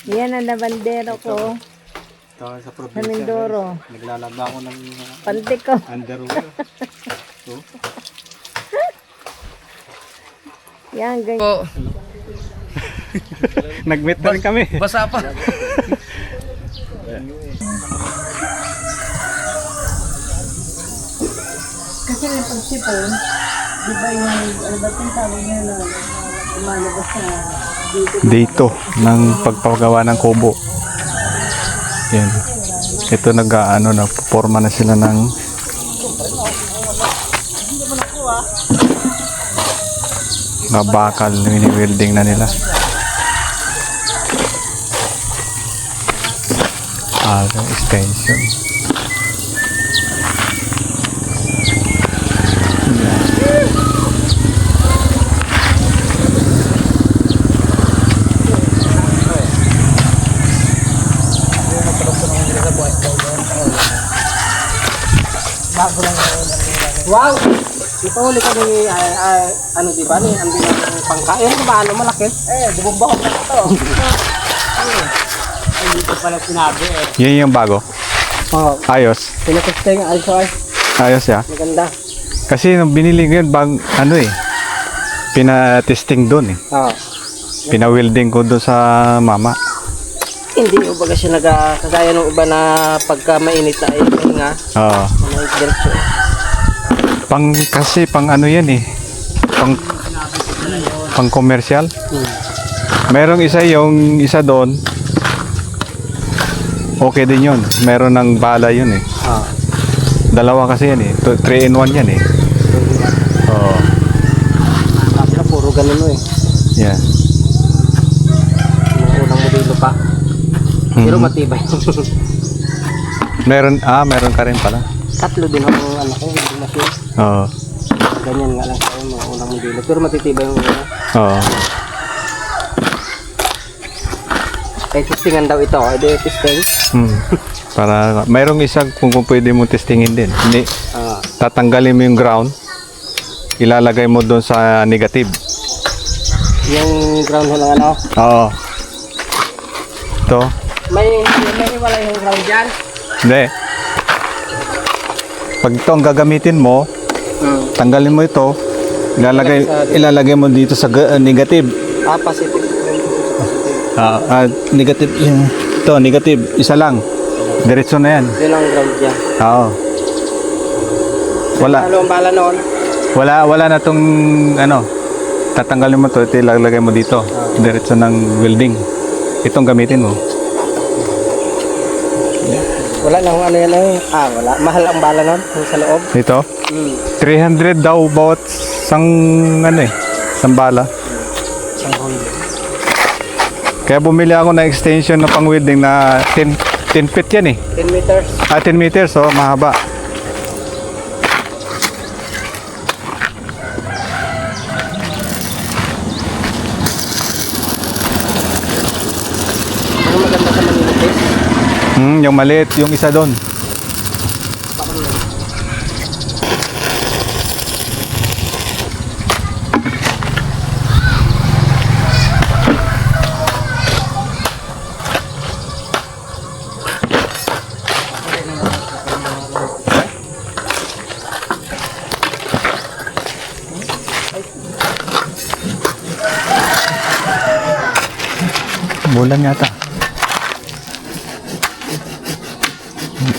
Yan ang labandero ko. Ito sa Sa probinsya. Mindoro. Naglalaba ako ng Pantik ko. underwear. So, Yan, ganyan. Po, nag-meet na rin kami. basa pa. Kasi yung pagsipon, di ba yung, ano ba itong tawag niya na lumalabas na Dito ng pagpagawa ng kubo. Yan. Ito nag-ano na forma na sila ng mga bakal, mini-welding na nila. Extension. Wow! Ito ulit kami, ano di ba, ang pangkain ko ba, ano malaki? Bubumba ko na ito. Ay, dito pala sinabi Yan yung bago. Oo. Ayos. Pinakasting, Ayos ya. maganda. Kasi nung binili ko yun, ano eh, pina-testing doon eh. Oo. Pina-welding ko doon sa mama. Hindi mo baga siya kagaya ng iba na pagka mainit na ay pahinga, Oo. diretso. Kasi pang ano yan eh. Pang commercial. Merong yung isa doon. Okay din yun. Meron ng bala yun eh. Oo. Dalawa kasi yan eh. 3 in 1 yan eh. Oo. Kasi na puro ganun eh. Yeah. Yung unang modelo pa. Pero matibay. Meron ka rin pala. Tatlo din ako ano ko, hindi machine. Oo. Ganyan nga lang sa'yo, mga unang modelo. Pero matitibay yung una. Oo. Kaya testingan daw ito, ay di testing. Para mayroong isa kung pwede mo testingin din. Hindi, Ah, tatanggalin mo yung ground. Ilalagay mo doon sa negative. yung ground hole ng ano. Oo. Ito. May wala yung ground dyan. Hindi. Pag ito ang gagamitin mo, tanggalin mo ito, ilalagay mo dito sa negative. Positive. Negative yung ito, negative, isa lang. Diretso na yan. Yun ang ground dyan. Oo. Wala. Ano ang bala noon? Wala na tong ano. Tatanggalin mo to, ito ilalagay mo dito. Diretso ng welding. Itong gamitin mo. Wala lang ano yan eh. Wala. Mahal ang bala noon kung sa loob. Ito. 300 daw bawat isang ano eh, isang bala. Isang hole. Kaya bumili ako ng extension na pang welding na 10 feet yan eh. 10 meters. 10 meters, so mahaba. Ano maganda sa maninipis? Yung maliit, yung isa doon. Bulan yata.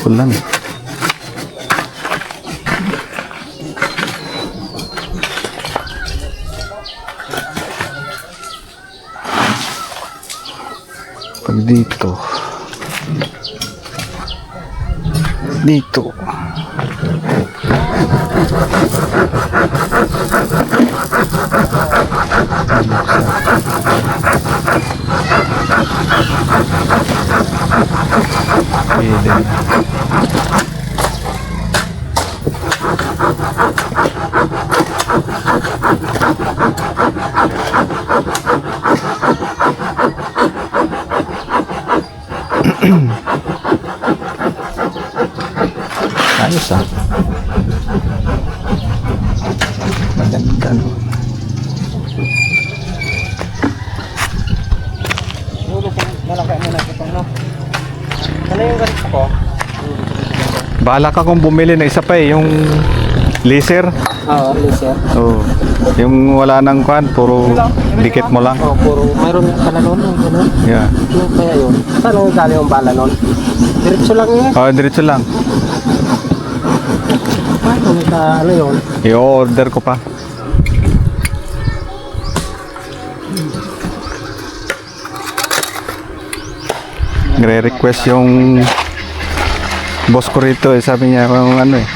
Bulan. Pag dito. Dito. Pwede na. Ayos ah. Maganda no. Malaki mo na ito, no? Ano yung ganito ko? Bahala ka kung bumili na isa pa eh, yung laser. Oo, laser. Oo. Yung wala nang kwan, puro dikit mo lang. Oo, puro. Mayroon pala noon. Ano? Yeah. Yung kaya yun. Saan ang galing yung bala noon? Diretso lang yun. Oh, diretso lang. Paano ka, ano yun? I-order ko pa. Nagre-request yung boss ko rito eh. Sabi niya kung ano eh,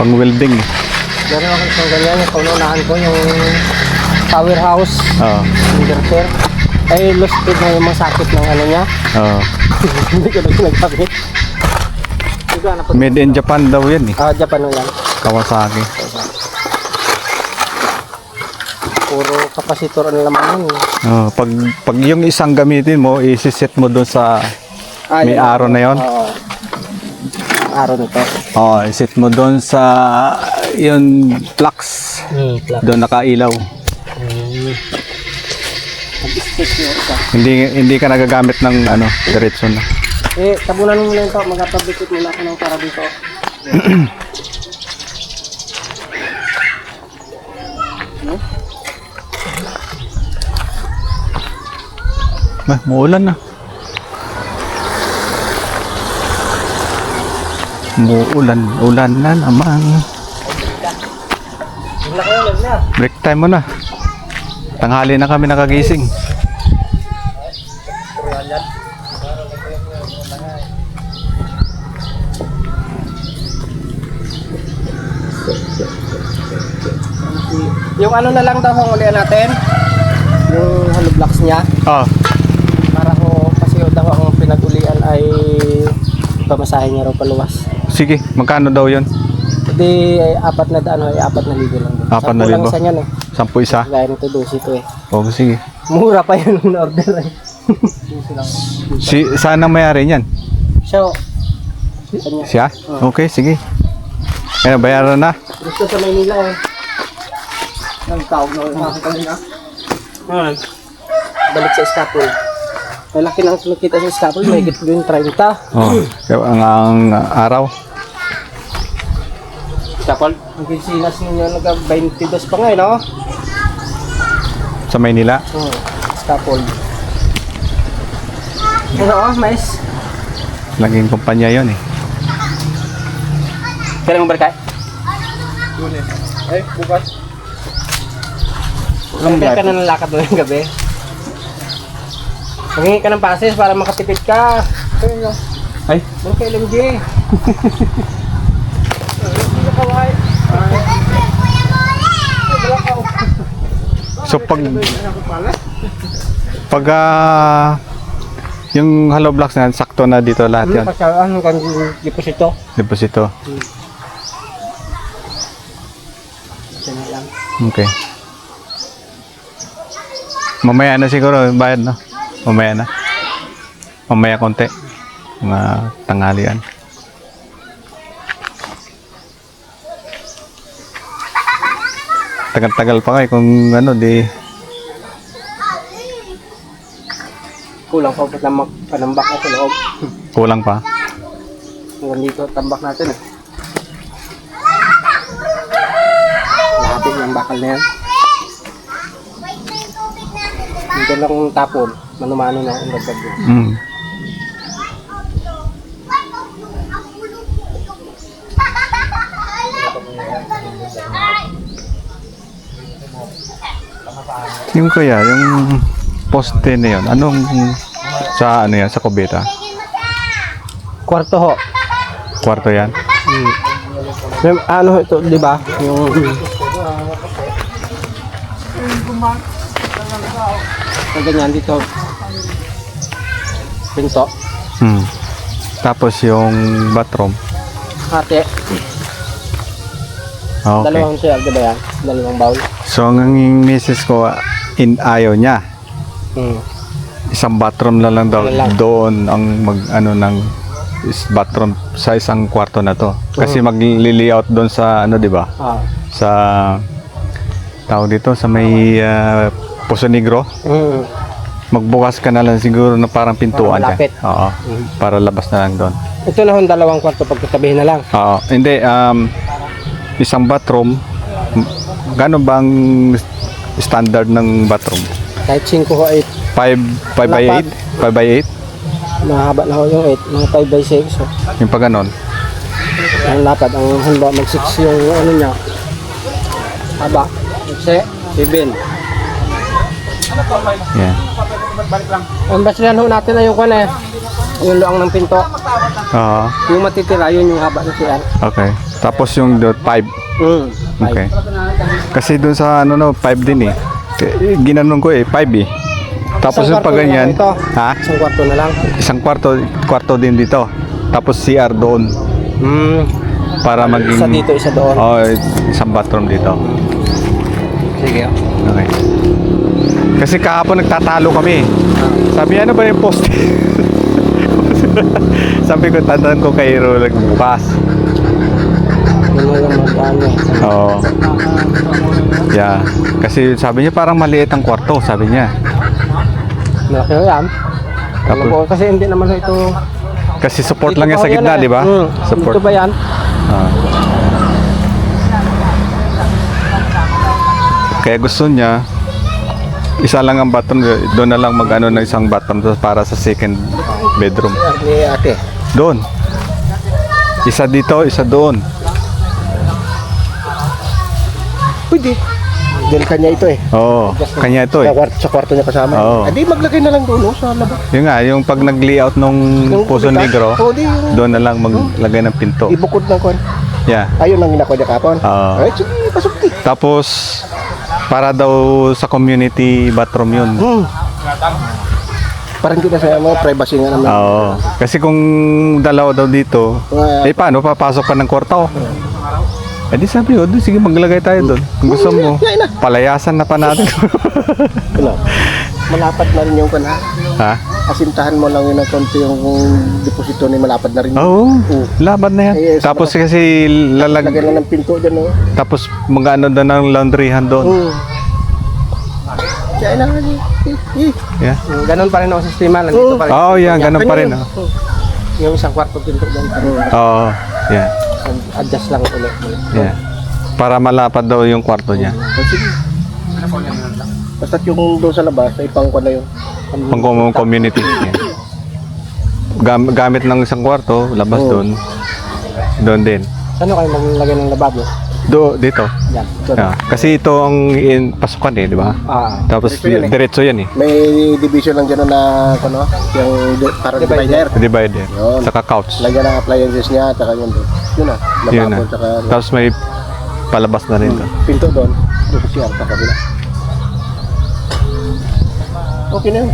pang welding eh. Meron ako isang ganyan. Yung paunahan ko yung powerhouse. Oo. Inverter. Ay, lusted na yung mga sakit ng ano niya. Oo. Hindi ko na ginagamit. Made in Japan daw yan eh. Japan mo yan. Kawasaki. Puro kapasitor ang laman yun. Oh, pag yung isang gamitin mo, i-set mo doon sa may yun. araw na yon. Oo. Araw nito. Oh, i-set mo doon sa yung flux. Plug. Doon nakailaw. Mag-stick yun isa. Hindi ka nagagamit ng ano, diretso na. Tabunan mo muna ito. Magkapabikit muna ako ng para dito. Muulan na. Ulan na naman. Break time mo na. Tanghali na kami nakagising. Yung ano na lang daw ang ulian natin. Yung hollow blocks niya. Oh, Para ho, kasi daw ang pinag-ulian ay pamasahe niya raw paluwas. sige. Magkano daw yon? Hindi, 4,000 ay 4,000 lang. 4,000? Lang isa niyan eh. 10 isa? Gaya nito 12 ito eh. Oh, sige. Mura pa yun yung order eh. Saan ang mayari niyan? So, kanya. Siya? Okay, sige. Kaya bayaran na. Gusto sa Maynila eh. Nagtawag na ulit ako kanina. Balik sa scaffold. Malaki lang nakita sa scaffold, may higit yung 30. Oh, kaya ang araw. Scaffold? Ang kinsinas ninyo nag-22 pa nga eh, no? Sa Maynila. Scaffold. Ano mais? Laging kumpanya yon eh. Kailan mo barkay? Bukas. Kaya ka na nalakad mo yung gabi. Maghingi ka ng pases para makatipid ka. Ay, Doon kay LMG. so pag yung hollow blocks na yan, sakto na dito lahat yan. Ano kang deposito? Deposito. Ito na lang. Okay. Mamaya na siguro yung bayad, no? Mamaya na. Mamaya konti. Mga tanghalian. Tagal-tagal pa kayo kung ano, di... Kulang pa po na panambak na sa loob. Kulang pa. Hanggang dito, tambak natin eh. Lahapin yung bakal na yan. Dito lang tapon. Mano-mano na ang gagawin yun. Mm. Yung kuya, yung poste na yun, anong sa ano yan, sa kubeta? Kwarto ho. Kwarto yan? Ano ito, di ba? Yung... ganyan dito. Pinto. Hmm. Tapos yung bathroom. Ate. Okay. Dalawang shell, di ba yan? Dalawang bowl. So ang misis ko, ayaw niya. Isang bathroom na lang daw. Lang. Doon ang mag ano ng bathroom sa isang kwarto na to. Kasi magli-layout doon sa ano, di ba? Sa tawag dito sa may Poso Negro. magbukas ka na lang siguro na parang pintuan Para malapit. dyan. Oo. Para labas na lang doon. Ito na hong 2 kwarto pagkatabihin na lang. Oo. Hindi, isang bathroom. Gano'n bang standard ng bathroom? Kahit 5 o 8. 5 by 8? 5 by 8? Mahaba na ho yung 8. Mga 5 by 6. So, Yung pa ganon. ang lapad. Ang handa mag 6 yung ano niya. Haba. 6, 7. Yeah. Ang basihan ho natin na yung kwan eh. Yung luang ng pinto. Oo. Yung matitira, yun yung haba ng CR. Okay. Tapos yung 5. Okay. Kasi dun sa ano no, 5 din eh. Ginanon ko eh, 5 eh. Tapos yung Isang pag kwarto na ganyan, lang ito. ha? Isang kwarto na lang. Isang kwarto din dito. Tapos CR doon para maging Isa dito, isa doon. Oh, isang bathroom dito. Sige. Okay. Kasi kahapon nagtatalo kami. Sabi ano ba yung poste? Sabi ko tandaan ko kay Rolag bukas. Yun mo yung mag-ano. Oo. Yeah. Kasi sabi niya parang maliit ang kwarto, sabi niya. Malaki ho yan. Ano Tapos- po, kasi hindi naman ho ito. Kasi support Dito lang yan pa sa ho gitna, yan eh. di ba? Support. Dito ba yan? Ah. Kaya gusto niya isa lang ang bathroom, doon na lang mag-ano ng isang bathroom para sa second bedroom. Ni ate. Doon. Isa dito, isa doon. Pwede. Dahil kanya ito eh. Oo, kanya ito eh. Sa kwarto niya kasama. Oo. Adi maglagay na lang doon sa labas. Yun nga, yung pag nag-layout nung Yung Puso kubitas. Negro, Oo, di yung doon na lang maglagay ng pinto. ibukod ng kwan. Yeah. Ayun ang ginako niya kapon. Oo. Ay, sige, pasok di. Tapos, para daw sa community bathroom yun. Parang kita sa mga privacy nga naman. Oo. Kasi kung dalawa daw dito, eh paano, papasok pa ng kwarto? Eh di sabi ko, "Doon, sige maglagay tayo doon. Kung gusto mo, palayasan na pa natin." Ano? Malapad na rin yung kwan ha. Ha? Asintahan mo lang yun ng konti yung deposito ni malapad na rin. Oo, Oo. laban na yan. Yes, Tapos kasi Lagyan lang ng pinto dyan oh. tapos mag-ano doon ng laundryhan doon. Kaya na Yeah. Ganon pa rin ang sistema. Nandito pa rin. Oo, yan, ganun pa rin. Yung isang kwarto pinto dyan. Oo, yeah. Adjust lang ulit. Yeah. Para malapad daw yung kwarto niya. Sige. Basta yung doon sa labas, ay pangkwan na yung Pang community. Yeah. Gamit ng isang kwarto, labas doon. Doon din. Saan kayo maglagay ng lababo? Dito. Yan. Yeah. Kasi ito ang pasukan eh, di ba? Tapos diretso yan eh. May division lang dyan na ano, yung parang divider. Divider. Yun. Saka couch. Lagyan ng appliances niya, tsaka yun doon. Yun na, Yun lababo, na. tsaka Tapos may palabas na rin doon. pinto doon. Doon sa CR, sa kabila. Okay na yun.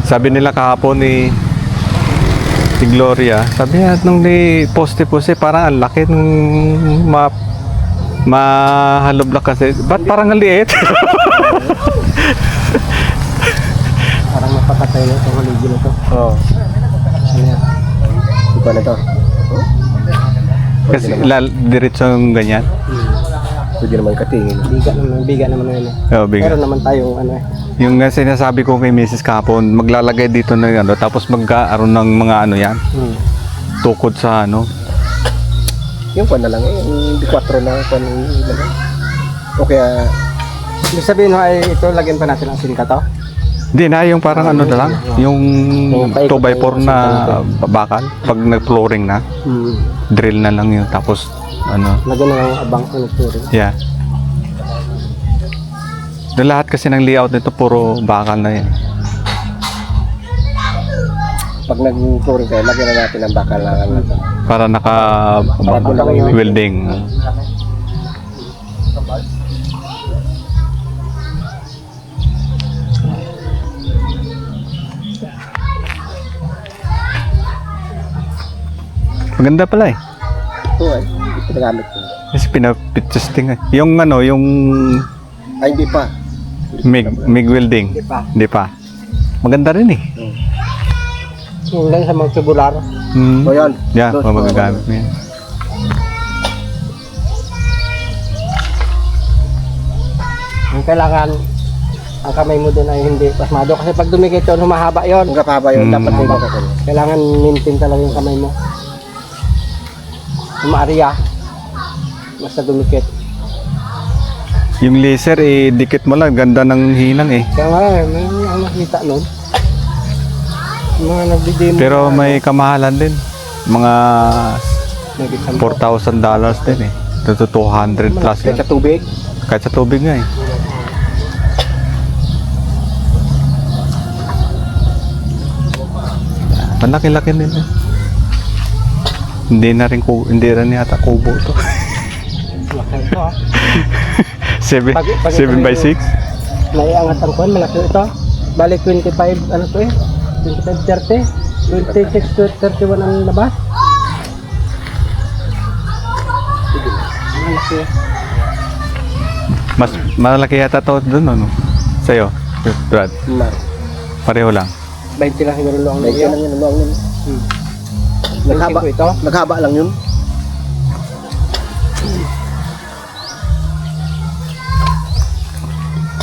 Sabi nila kahapon ni Gloria, sabi niya nung ni poste parang ang laki nung mahaloblak kasi. Ba't parang ang liit? Parang mapapatay na itong haligi na ito. Oo. Ano yan? Iba na ito. Kasi diretso yung ganyan. Pwede naman katingin. Biga naman yun eh. Oo, bigat. Meron naman tayong ano eh. Yung nga sinasabi ko kay Mrs. kahapon, maglalagay dito ng ano, tapos magkaaroon ng mga ano yan, tukod sa ano. Yung kwan na lang eh, yung 4 na kwan o kaya ibig sabihin ho ay ito, lagyan pa natin ang sinta to? Hindi na, yung parang ano na lang, yung 2x4 na bakal, pag nag-flooring na, drill na lang yun, tapos ano. Lagyan na lang ang abang ano turing. Yeah. Yung lahat kasi ng layout nito, puro bakal na yan. Pag nag-touring kayo, lagyan na natin ang bakal na ano. Para naka-welding. Maganda pala eh. Ito ay, pinagamit ko. Kasi pinapit-testing eh. Yung ano, yung Ay, hindi pa. MIG welding. Hindi pa. Maganda rin eh. Yung lang sa mga tubular. Hmm. O yan. Yeah, magagamit mo yan. Yung kailangan ang kamay mo doon ay hindi pasmado. Kasi pag dumikit yun, humahaba yun. Humahaba yun, dapat may makakal. Kailangan maintain talaga yung kamay mo. Umaarya. Basta dumikit. Yung laser, dikit mo lang. Ganda ng hinang eh. Kaya nga, may ang nakita nun. Mga nagdi-demo. Pero may kamahalan din. Mga $4,000 din eh. Ito 200 plus Kahit yan. sa tubig. Kahit sa tubig nga eh. Malaki-laki din eh. Hindi rin yata kubo to. Laki ito ah. 7 Pag 7 by 6. Naiangat ang kuwan, malaki ito. Balik 25, ano to eh? 25, 30. 26 to 31 ang labas. Malaki. Mas malaki yata to doon ano. Sa'yo, Brad. Pareho lang. 20 lang siguro luang lang yun. 20 lang yun, luang yun. Naghaba ito? Naghaba lang yun.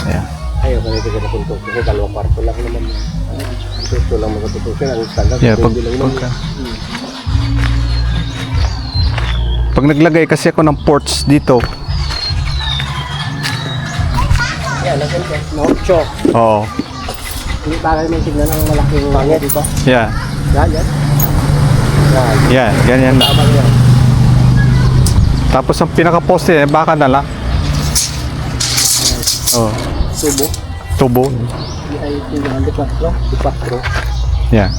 Ayan. Ayaw ka nito na puntok. Kasi dalawang kwarto lang naman yun. Ito lang magatutusin. Ang standard. Yeah, pag naglagay kasi ako ng ports dito. Yan, naganda. No-cho. Oo. Hindi bagay may tignan ng malaking mangya dito. Yeah. Yan, yan. Yan. Yeah, ganyan na. Tama yan. Tapos ang pinaka-poste, baka na lang. Oh, Tubo. tubo. Hindi ay tignan. Di 4. Yeah.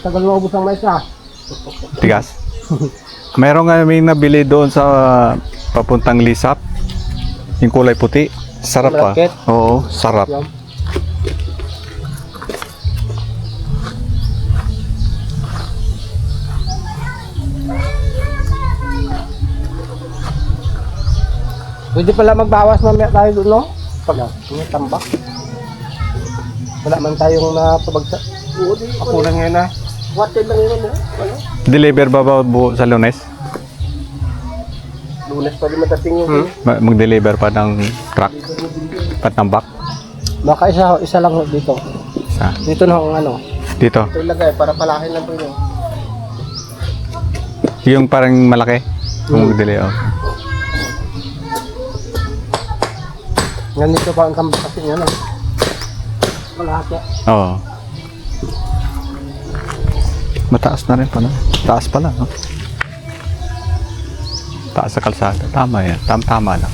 Tagal mo ubus ang mais ah. Tigas. Meron nga may nabili doon sa papuntang Lisap. Yung kulay puti. Sarap pa. Malakit? Oo, sarap. Yan. Pwede pala magbawas mamaya tayo doon, no? Pag may tambak. Wala man tayong napabagsak. Ako lang yun ah. Watin lang yun, no? Ano? Deliver ba sa Lunes? Lunes pa din matating yung Mag-deliver pa ng truck? Patambak? Baka isa lang dito. Sa? Dito na ang ano. Dito. Ito ilagay para palakin lang po yun. Yung parang malaki? Kung mag-deliver. Ganito pa ang tambak kasi yan ah. Malaki. Oo. Mataas na rin pala. Taas pala, no? Taas sa kalsada. Tama yan. Tama lang.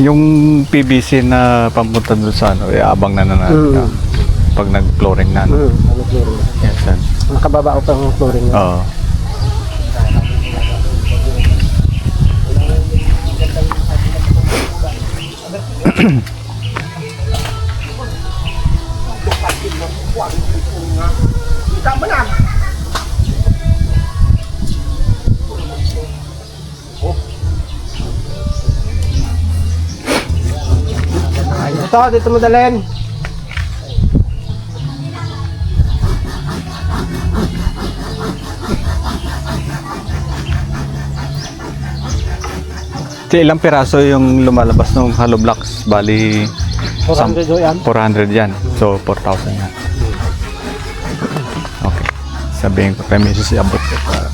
Yung PVC na pamunta doon sa ano, abang na natin. Pag nag-flooring na. Ano. Ano flooring? Yes, sir. Nakababa pa ang flooring. Oo. Ito, dito mo dalhin. Ilang piraso yung lumalabas ng hollow blocks? Bali 400 ho yan. 400 yan. So 4,000 yan. Okay. Sabihin ko kay Mrs. Abot ko para.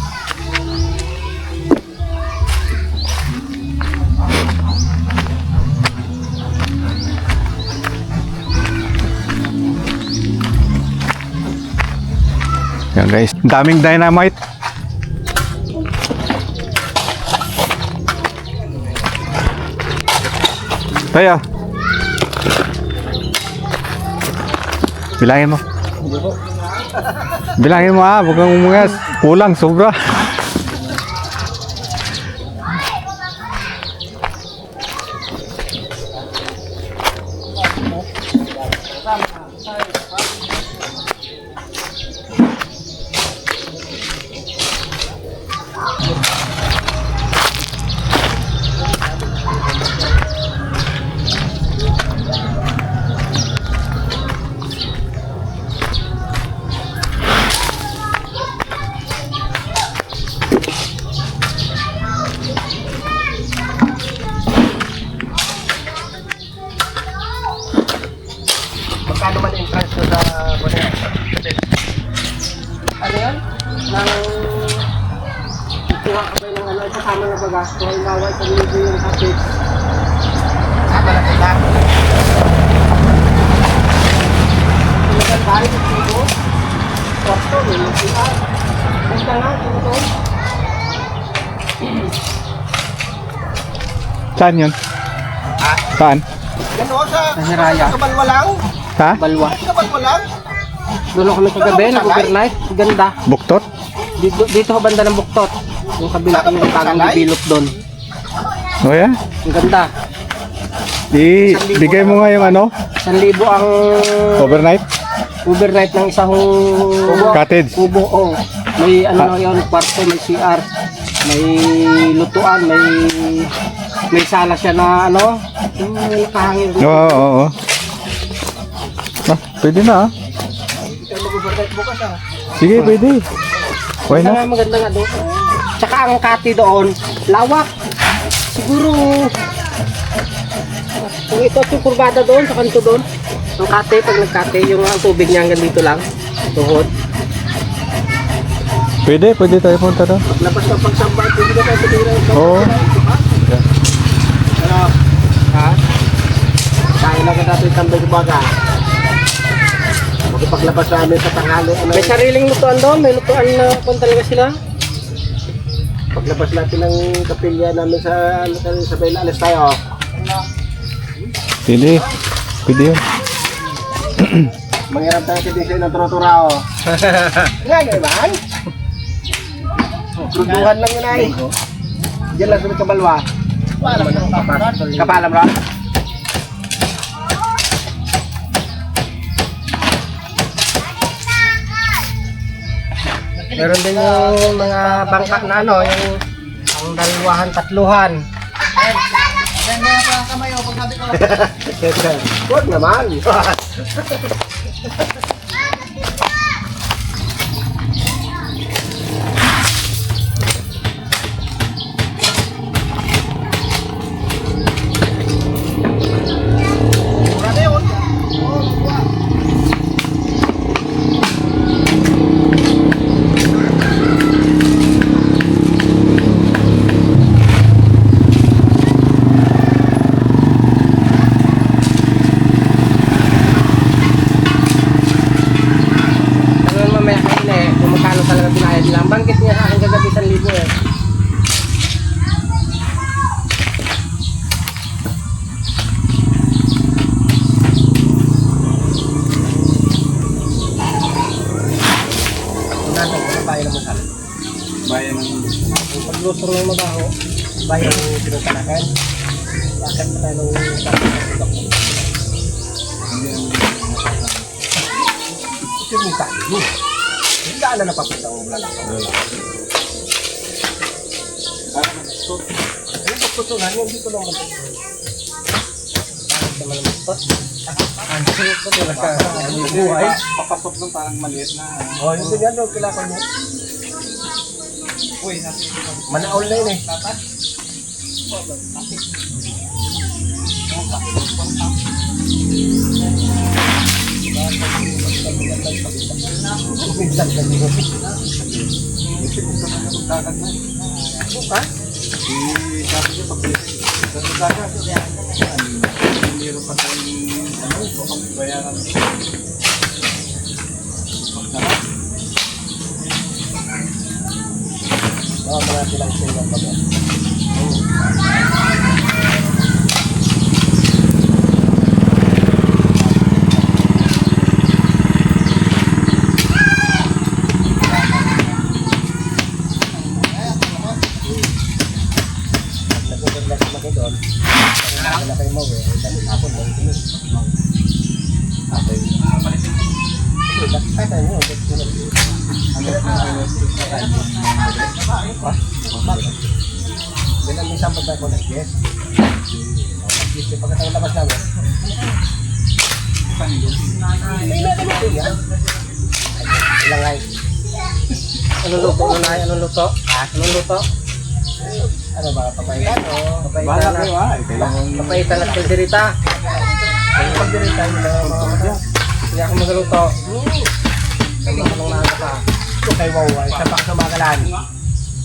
Yan guys. Daming dynamite. Tayo. Bilangin mo. Bilangin mo huwag kang umungas. Kulang, sobra. kuha ka ba ng ano, kasama na baga, kung halimbawa, isang libo yung kapit. Malaki lang. Talagang tayo, ito. Kwarto, may mag-iar. Punta nga, ito. Saan yun? Saan? Ano, sa Hiraya. Kabalwa lang? Ha? Balwa. Kabalwa lang? Doon ako kagabi, nag-overnight. Ganda. Buktot? Dito ako banda ng Buktot. Yung kabila kami ng tagang develop doon. O yan? Ang ganda. Bigay mo nga yung ano? 1,000 ang Overnight? overnight ng isang Cottage? kubo. Oh. May ano yun, kwarto, may CR, may lutuan, may sala siya na ano, yung nakahangin dito. Oo, oo, oo. Pwede na ah. Mag-overnight bukas ah. Sige, pwede. Why Maganda not? nga, maganda nga doon. Tsaka ang kati doon, lawak. Siguro, kung ito yung kurbada doon, sa kanto doon, ang kati, pag nagkati, yung ang tubig niya hanggang dito lang, tuhod. Pwede tayo punta doon. Labas ng pagsamba, hindi na tayo patira. Oo. Ano? Ha? Tayo lang natin tambay baga. Magpaglabas namin sa tanghali. Ano? May sariling lutuan doon, may lutuan na kung talaga sila. Paglabas natin ng kapilya namin sa Bayla, alas tayo. Pwede yun. Manghirap tayo sa design ng turo-turao. Nga naman. Luduhan lang yun ay. Diyan lang sa Kabalwa. Kapalam ron. Meron din yung mga bangka na ano, yung ang dalawahan, tatluhan. Huwag naman. Ano mamaya kanina eh, kung magkano talaga binayad lang. Bangkit niya sa akin kagabi 1,000 eh. Bayan ng Paglusong ng mabaho, bayan ng pinatalakan. Bakit pa tayo ng Sinita. Hindi na napapunta ang lalaki. Ano ba kutunan? Yung dito lang naman. bakit naman ang Buktot? Ang sunod ko talaga. Ang buhay. Papasok ng parang maliit na. Oh, yung ganyan daw kailangan mo. Uy, natin ito. Manaol na yun eh. Minsan ka nyo. Dagat na. Ha? Sabi niya, pag sa dagat, meron pa tayong ano, baka may bayaran. Pagdarat. Mga mga silang silang baga. Bilang isang pagkain ko na yes. Pagkatang labas namin. Ilang ay. Anong luto? Anong luto? Anong luto? Ano ba? Papaitan o? Bahala Papaitan kayo na. ha. Kailangan Papaitan na kalderita. Kaya pagdirin tayo ng mga Hindi ako magluto. Tama ko nung naga pa. ko kay Wawa, isa pa sa Magalan.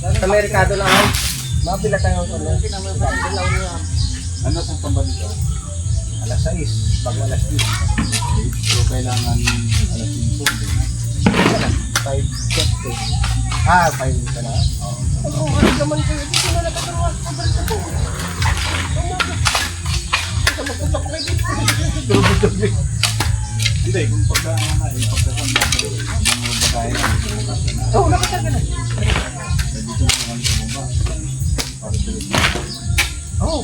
Sa Merkado lang ako. Mabila tayo ito. Ano sa tamba dito? Alas 6, bago alas 10. So, kailangan alas 5. 5:30. Ah, 5 ka na? Oo, ano naman kayo? Dito na nakatawa. Hindi, kung pagka na, pagkasama ko, mga bagay na, Oo, nakatawa na. dito naman sa mga para sa Oo,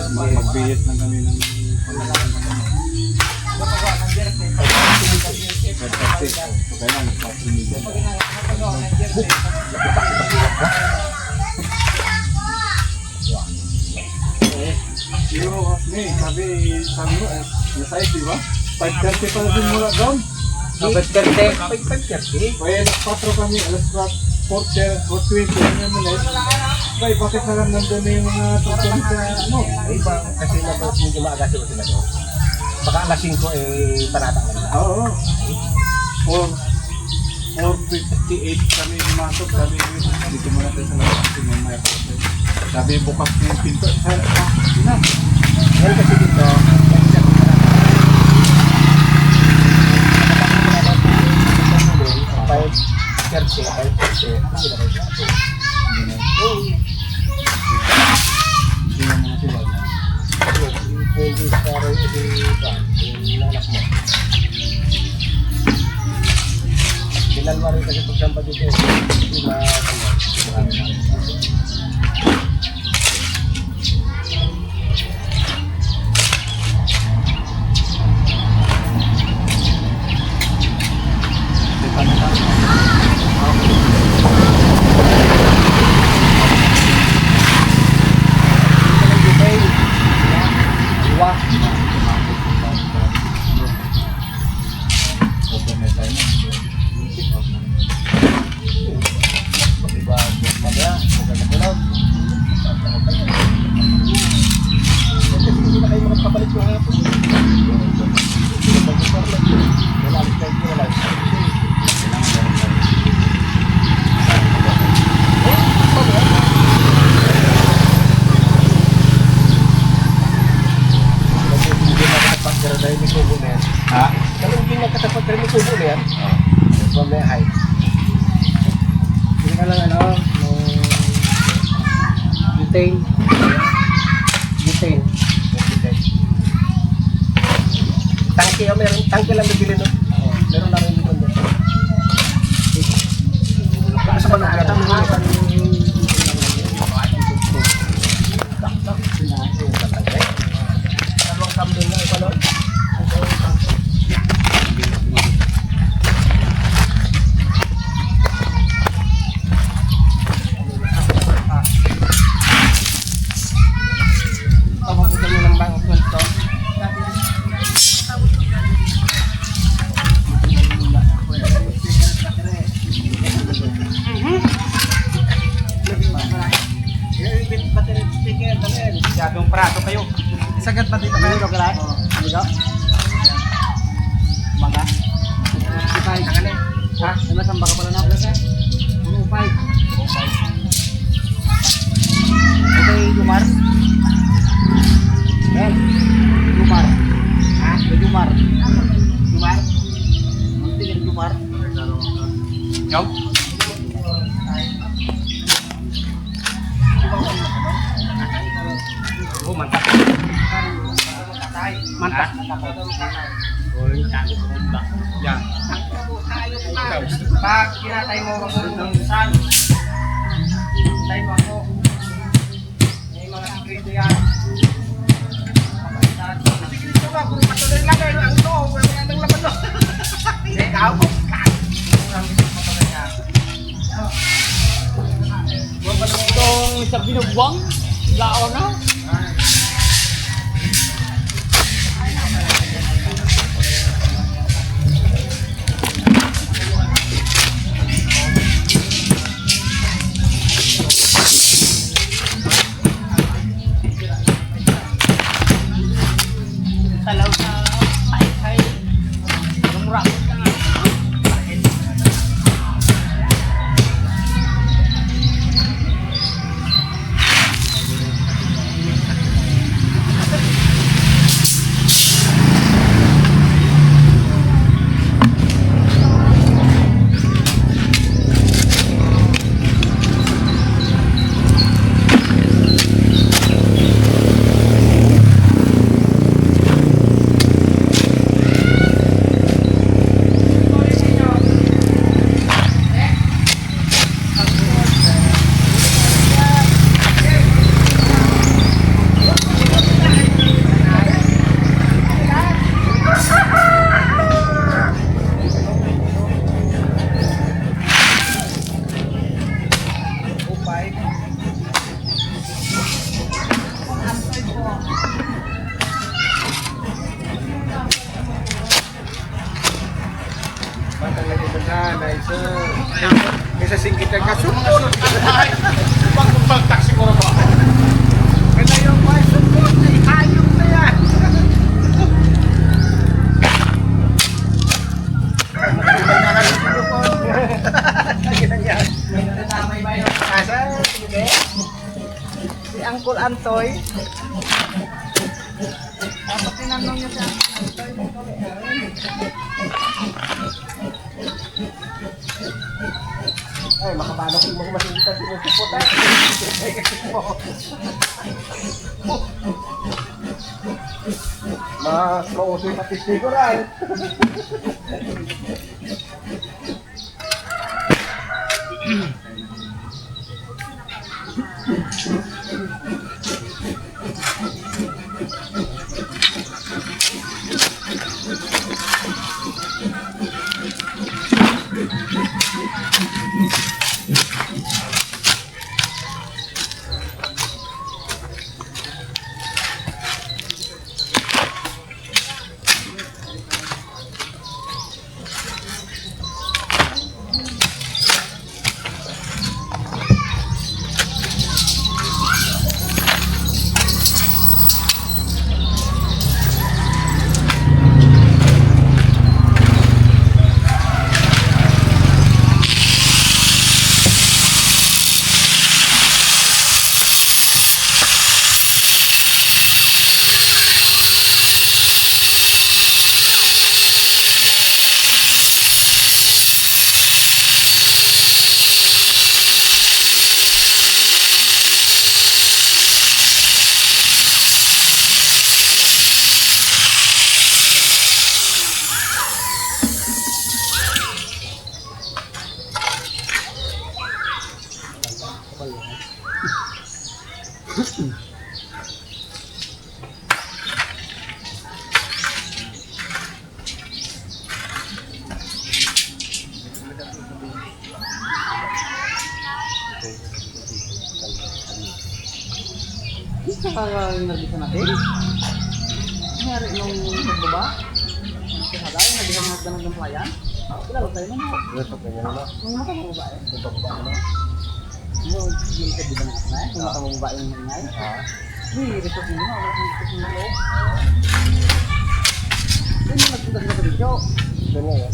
magbihit lang kami ng so, kailangan nagpasimigyan. Pero, sabi mo, nasa di ba? 5:30 pa natin mula doon. Dapat kerte. 5:30. Kaya nagpatro kami, alas 4:20, ano mo na Bay, bakit na lang nandun na yung mga tutulong sa ano? Ay, ba, kasi naman hindi maaga sila doon. Baka alas 5 panata na nila. Oo. 4:58 kami pumasok. Sabi ko, dito muna tayo sa labas. Kasi mamaya pa tayo. Sabi, bukas na yung pinto. Sabi, na. Ngayon kasi dito, 5:30, hindi na kayo. Hindi na mga sila. Hindi sa rin yung anak mo. Dinalwa rin kasi pagsampa dito. Hindi na marami na. Ha? Kalau hindi nagkatapat rin yung kubo na yan, problem ay. Hindi ka lang ano, butane. Butane. Tangke, meron tangke lang nabili no. Meron lang yung doon. Sa mga kata Gagawang prato kayo. Sagad pa dito kayo, Rogalay? Ano? Mga? Upay. Ha? Namasamba ka pala na? Upay. Okay, Jumar. Ben. Jumar. Ha? Jumar. Jumar? Ang tingin Jumar. Yo. Oh, mantap. Mantap. Yan. Pag kinatay mo magmumusan, kinatay mo ako. May mga sikreto yan. Sikreto ba? Kung patuloy lang kayo ang to, wala nang laman to. Ikaw? Murang bisip mo pala niya. Huwag ba naman itong sa binugwang? Lao na? Talaw na ay lumura. Isa singkit ang kaso. Pag taxi ko na ba? Kaya yung mga sukot, ay hayop na yan. Si Uncle Antoy. Dapat tinanong niya si Uncle Antoy. Ay, makapano ko mga masingitan sinusupot ay. Mas mauso yung patistig ko rin. Ito ka yung nagdito natin? Nangyari nung pagbaba? Kaya nagdito natin ng playan? Kilala tayo naman ako. Ito kanya naman. Kung makababa eh. Ito ba naman? Yung ka di ba na eh? Kung makababa yung nangyay? Hindi, resort nyo na. Wala kang resort nyo na loob. Yan yung nagpunta sila sa video. Ito nga yan.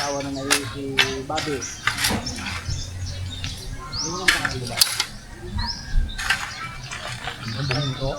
Tawa na ngayon si Bobby. Yun ang pangalan ba? Ang dami ko.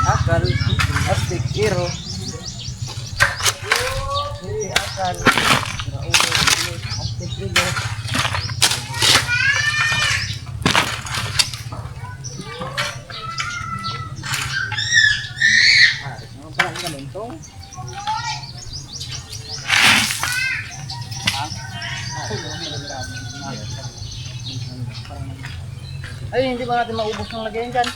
Akal astik hero. Akal astik hero. Parang ganun to. Ay, hindi ba natin maubos ng lagayan dyan?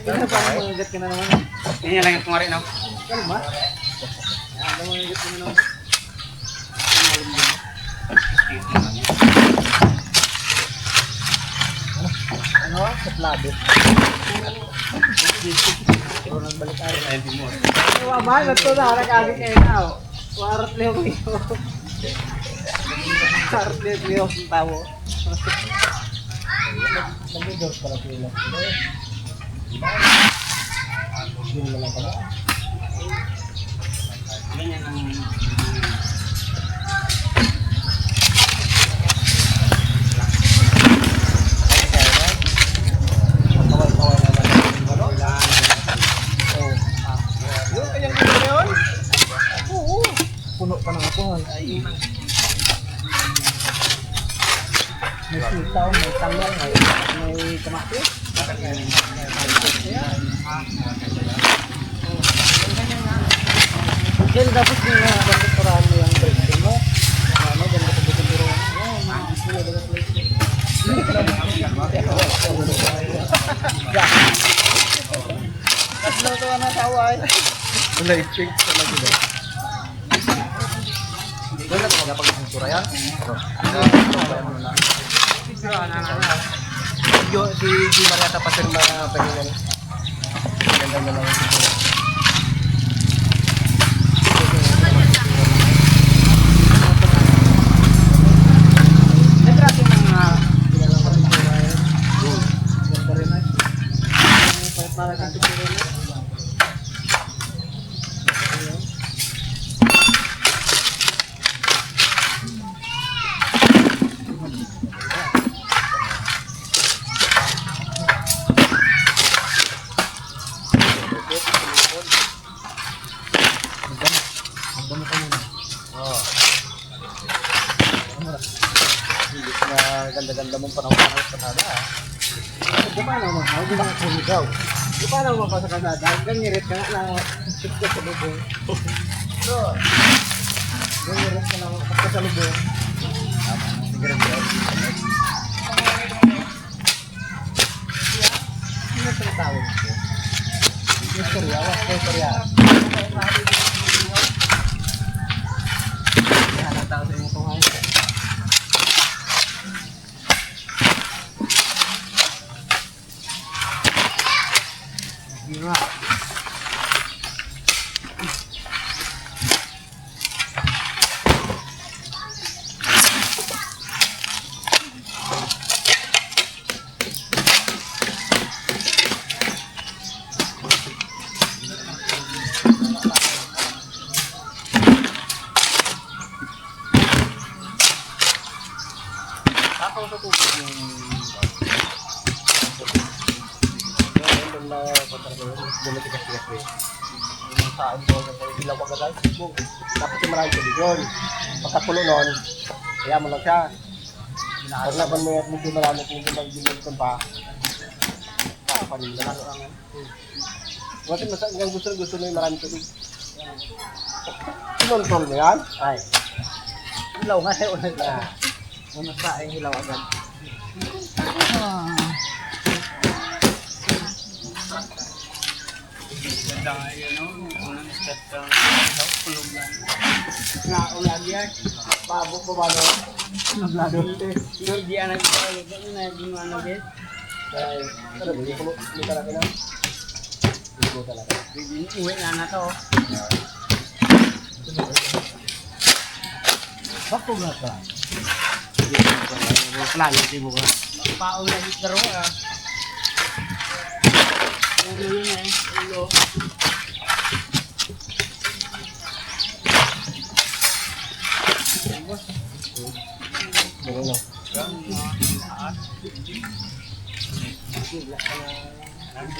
Parang mangigat ka na naman. Yan lang yung kumari na. Kalma. Alam mo mangigat ka na naman. Ano? Suplado. Pero nagbalik tayo. Ay, hindi mo. Ano ba? Ito na. Nag-agit kayo na. Warat liyo kayo. Warat liyo ang tao. Yun na lang pala. Ganyan ang Yung kanyang gusto na yun? Oo. Puno pa ng apon. May sitaw, may talong, may kamatis. Diyan dapat yung banturan mo yung break mo. Ano, ganito ko buturo. Ano to na tawa eh. Wala i-check talaga ba? Doon na talaga pag bantura yan. Si Maria tapatin na pahingan. Ganda na lang yung bantura. Ganda-ganda mong panahon sa Canada. Paano mo? Hindi ba ako ikaw? Paano mo pa sa Canada? Ganyirit ka nga na sikto sa lubong. So, ganyirit ka na kapag sa lubong. Sigaret ka. Ano sa tawag ko? Istorya, istorya. Yan ang tao sa iyong tungayin. Gila. Ako sa tubig yung dumitigas-tigas yung saan ko yung ilaw agad tapos yung maraming tubig yun pagkapulo nun kaya mo lang siya pag naban mo yung medyo marami kung yung mag-ginilton pa papanin na lang yung gusto na yung maraming tubig sinontrol mo yan? Ay ilaw nga sa'yo una sa yung ilaw agad ganda nga yun, no? Unang step ng kulog lang. Naulan yan. pabok mo ba no? Hindi ang nagpapalog. Ano na yung ano, bet? Ay, ano ba? Hindi talaga na. Hindi talaga. Uwi na to. Bako nga ka. Klalo, tibo ka. Paong na dito ro, ah. Ulo yun eh. Ulo. Ano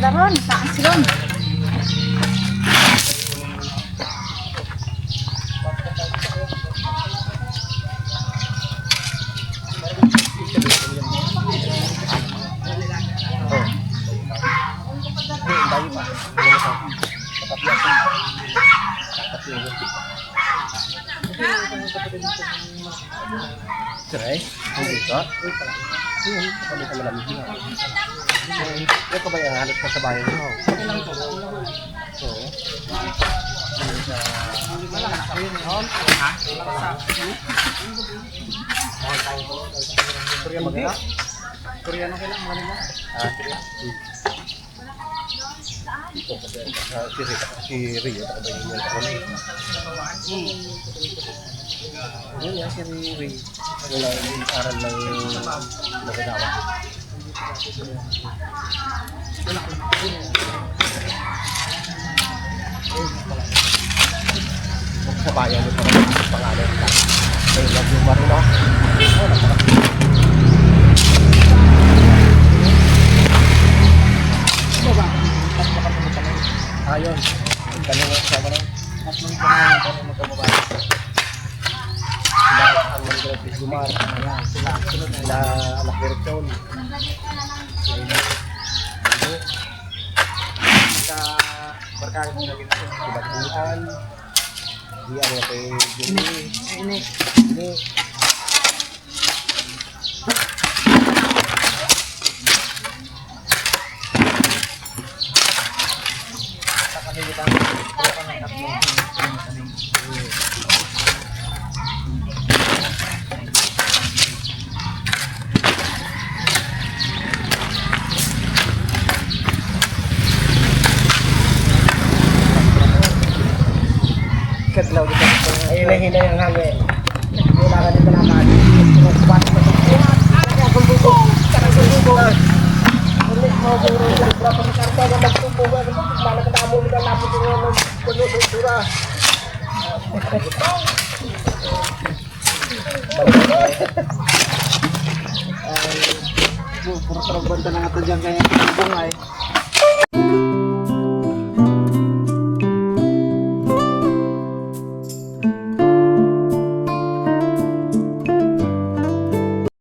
daron, saan silon? Cerai? Hindi ka? Kami ka malamig na. Ito ba yung halos ka sa bayan mo? So, Korea magana? Korea na kailangan mga nila? Korea? Ito si Rio, ako ba yung mga kapatid? Yun yan, si Rio. Wala yung aral ng magagawa. Sa bayan ito ang pangalan ka. Kaya lang yung marino. Ayun. Tanong nga sa mga tatlong tanong magkababae. Sila ang Margaret Gumar. Sila anak Bertol. Sa barkada nila ginagawa. Dibatbuhan. Di ano kay Jimmy. Ini. Katlaw dito. Hina-hina yung hangin. Wala ka dito na mali. Kupas mo dito. Kaya kung buko. Karang buko. Ulit mo buro. Berapa karta na magtubo. Mana kita mo nila lapot yung pagdudura. Puro sarap banta na nga ito dyan kaya bungay.